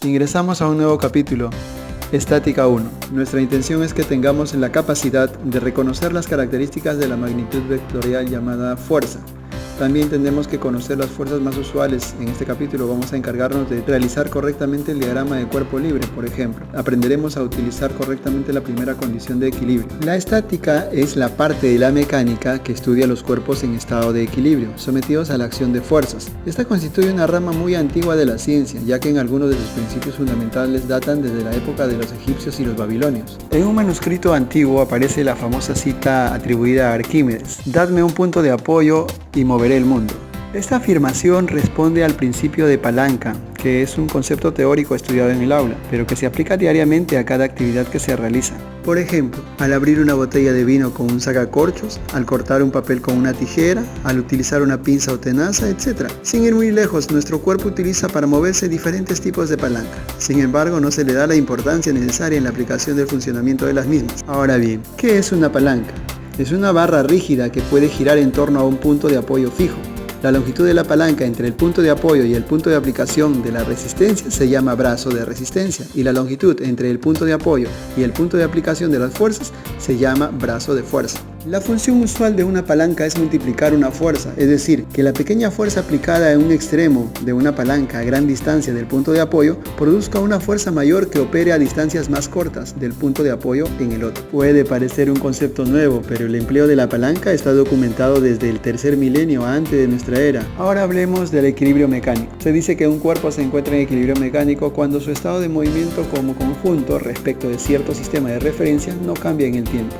Ingresamos a un nuevo capítulo, Estática 1. Nuestra intención es que tengamos la capacidad de reconocer las características de la magnitud vectorial llamada fuerza. También tenemos que conocer las fuerzas más usuales. En este capítulo vamos a encargarnos de realizar correctamente el diagrama de cuerpo libre, por ejemplo. Aprenderemos a utilizar correctamente la primera condición de equilibrio. La estática es la parte de la mecánica que estudia los cuerpos en estado de equilibrio, sometidos a la acción de fuerzas. Esta constituye una rama muy antigua de la ciencia, ya que en algunos de sus principios fundamentales datan desde la época de los egipcios y los babilonios. En un manuscrito antiguo aparece la famosa cita atribuida a Arquímedes: «Dadme un punto de apoyo y moveré el mundo». Esta afirmación responde al principio de palanca, que es un concepto teórico estudiado en el aula, pero que se aplica diariamente a cada actividad que se realiza. Por ejemplo, al abrir una botella de vino con un sacacorchos, al cortar un papel con una tijera, al utilizar una pinza o tenaza, etc. Sin ir muy lejos, nuestro cuerpo utiliza para moverse diferentes tipos de palanca. Sin embargo, no se le da la importancia necesaria en la aplicación del funcionamiento de las mismas. Ahora bien, ¿qué es una palanca? Es una barra rígida que puede girar en torno a un punto de apoyo fijo. La longitud de la palanca entre el punto de apoyo y el punto de aplicación de la resistencia se llama brazo de resistencia, y la longitud entre el punto de apoyo y el punto de aplicación de las fuerzas se llama brazo de fuerza. La función usual de una palanca es multiplicar una fuerza, es decir, que la pequeña fuerza aplicada en un extremo de una palanca a gran distancia del punto de apoyo produzca una fuerza mayor que opere a distancias más cortas del punto de apoyo en el otro. Puede parecer un concepto nuevo, pero el empleo de la palanca está documentado desde el tercer milenio antes de nuestra era. Ahora hablemos del equilibrio mecánico. Se dice que un cuerpo se encuentra en equilibrio mecánico cuando su estado de movimiento como conjunto respecto de cierto sistema de referencia no cambia en el tiempo.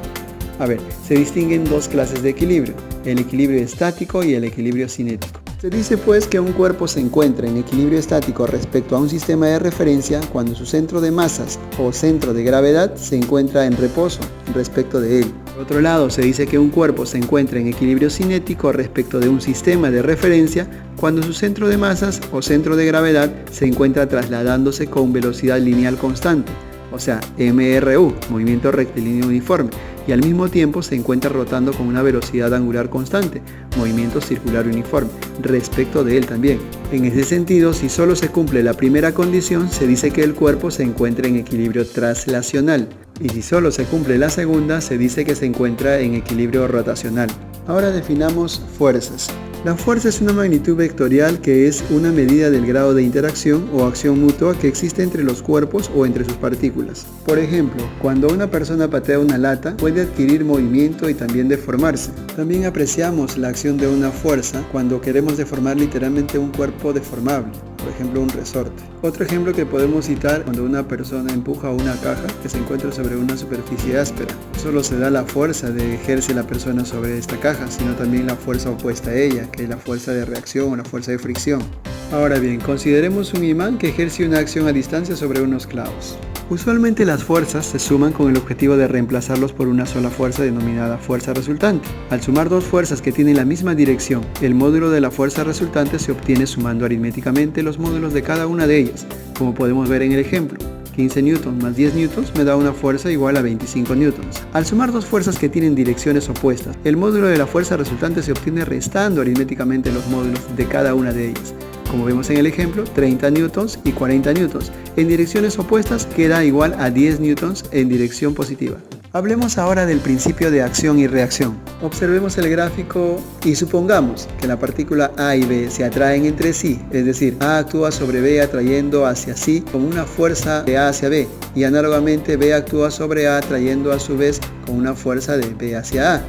Se distinguen dos clases de equilibrio, el equilibrio estático y el equilibrio cinético. Se dice pues que un cuerpo se encuentra en equilibrio estático respecto a un sistema de referencia cuando su centro de masas o centro de gravedad se encuentra en reposo respecto de él. Por otro lado, se dice que un cuerpo se encuentra en equilibrio cinético respecto de un sistema de referencia cuando su centro de masas o centro de gravedad se encuentra trasladándose con velocidad lineal constante, o sea, MRU, movimiento rectilíneo uniforme, y al mismo tiempo se encuentra rotando con una velocidad angular constante, movimiento circular uniforme, respecto de él también. En ese sentido, si solo se cumple la primera condición, se dice que el cuerpo se encuentra en equilibrio traslacional, y si solo se cumple la segunda, se dice que se encuentra en equilibrio rotacional. Ahora definamos fuerzas. La fuerza es una magnitud vectorial que es una medida del grado de interacción o acción mutua que existe entre los cuerpos o entre sus partículas. Por ejemplo, cuando una persona patea una lata, puede adquirir movimiento y también deformarse. También apreciamos la acción de una fuerza cuando queremos deformar literalmente un cuerpo deformable, por ejemplo un resorte. Otro ejemplo que podemos citar cuando una persona empuja una caja que se encuentra sobre una superficie áspera. No solo se da la fuerza de ejerce la persona sobre esta caja, sino también la fuerza opuesta a ella, que es la fuerza de reacción o la fuerza de fricción. Ahora bien, consideremos un imán que ejerce una acción a distancia sobre unos clavos. Usualmente las fuerzas se suman con el objetivo de reemplazarlos por una sola fuerza denominada fuerza resultante. Al sumar dos fuerzas que tienen la misma dirección, el módulo de la fuerza resultante se obtiene sumando aritméticamente los módulos de cada una de ellas, como podemos ver en el ejemplo. 15 newtons más 10 newtons me da una fuerza igual a 25 newtons. Al sumar dos fuerzas que tienen direcciones opuestas, el módulo de la fuerza resultante se obtiene restando aritméticamente los módulos de cada una de ellas. Como vemos en el ejemplo, 30 newtons y 40 newtons en direcciones opuestas queda igual a 10 newtons en dirección positiva. Hablemos ahora del principio de acción y reacción. Observemos el gráfico y supongamos que la partícula A y B se atraen entre sí, es decir, A actúa sobre B atrayendo hacia sí con una fuerza de A hacia B, y análogamente B actúa sobre A atrayendo a su vez con una fuerza de B hacia A.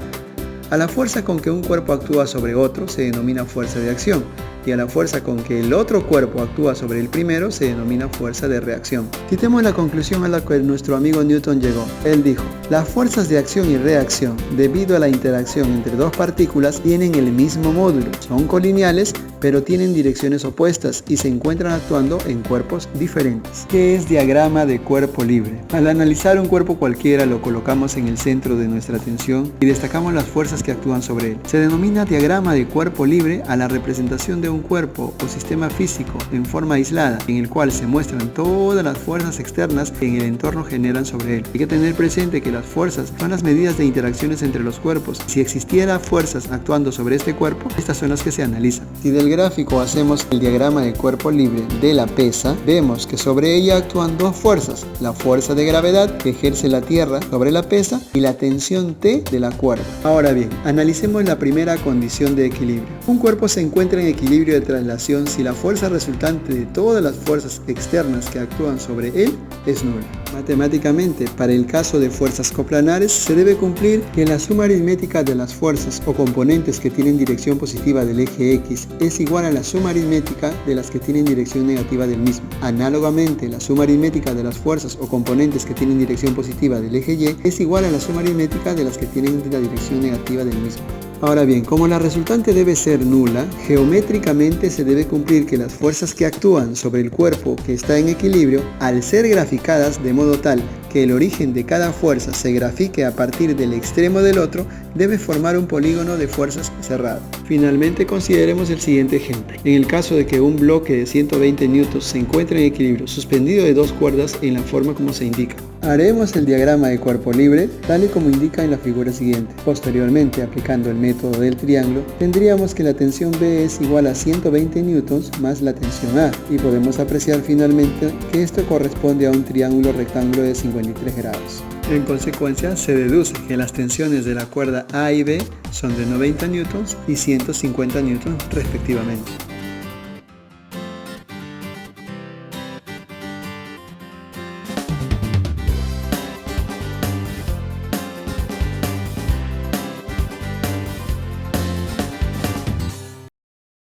A la fuerza con que un cuerpo actúa sobre otro se denomina fuerza de acción, y a la fuerza con que el otro cuerpo actúa sobre el primero se denomina fuerza de reacción. Citemos la conclusión a la que nuestro amigo Newton llegó. Él dijo: las fuerzas de acción y reacción, debido a la interacción entre dos partículas, tienen el mismo módulo, son colineales, pero tienen direcciones opuestas y se encuentran actuando en cuerpos diferentes. ¿Qué es diagrama de cuerpo libre? Al analizar un cuerpo cualquiera, lo colocamos en el centro de nuestra atención y destacamos las fuerzas que actúan sobre él. Se denomina diagrama de cuerpo libre a la representación de un un cuerpo o sistema físico en forma aislada, en el cual se muestran todas las fuerzas externas que en el entorno generan sobre él. Hay que tener presente que las fuerzas son las medidas de interacciones entre los cuerpos. Si existiera fuerzas actuando sobre este cuerpo, estas son las que se analizan. Si del gráfico hacemos el diagrama del cuerpo libre de la pesa, vemos que sobre ella actúan dos fuerzas: la fuerza de gravedad que ejerce la Tierra sobre la pesa y la tensión T de la cuerda. Ahora bien, analicemos la primera condición de equilibrio. Un cuerpo se encuentra en equilibrio de traslación si la fuerza resultante de todas las fuerzas externas que actúan sobre él es nula. Matemáticamente, para el caso de fuerzas coplanares, se debe cumplir que la suma aritmética de las fuerzas o componentes que tienen dirección positiva del eje X es igual a la suma aritmética de las que tienen dirección negativa del mismo. Análogamente, la suma aritmética de las fuerzas o componentes que tienen dirección positiva del eje Y es igual a la suma aritmética de las que tienen la dirección negativa del mismo. Ahora bien, como la resultante debe ser nula, geométricamente se debe cumplir que las fuerzas que actúan sobre el cuerpo que está en equilibrio, al ser graficadas de modo tal que el origen de cada fuerza se grafique a partir del extremo del otro, debe formar un polígono de fuerzas cerrado. Finalmente, consideremos el siguiente ejemplo. En el caso de que un bloque de 120 newtons se encuentre en equilibrio suspendido de dos cuerdas en la forma como se indica. Haremos el diagrama de cuerpo libre tal y como indica en la figura siguiente. Posteriormente, aplicando el método del triángulo, tendríamos que la tensión B es igual a 120 newtons más la tensión A, y podemos apreciar finalmente que esto corresponde a un triángulo rectángulo de 53 grados. En consecuencia, se deduce que las tensiones de la cuerda A y B son de 90 newtons y 150 newtons respectivamente.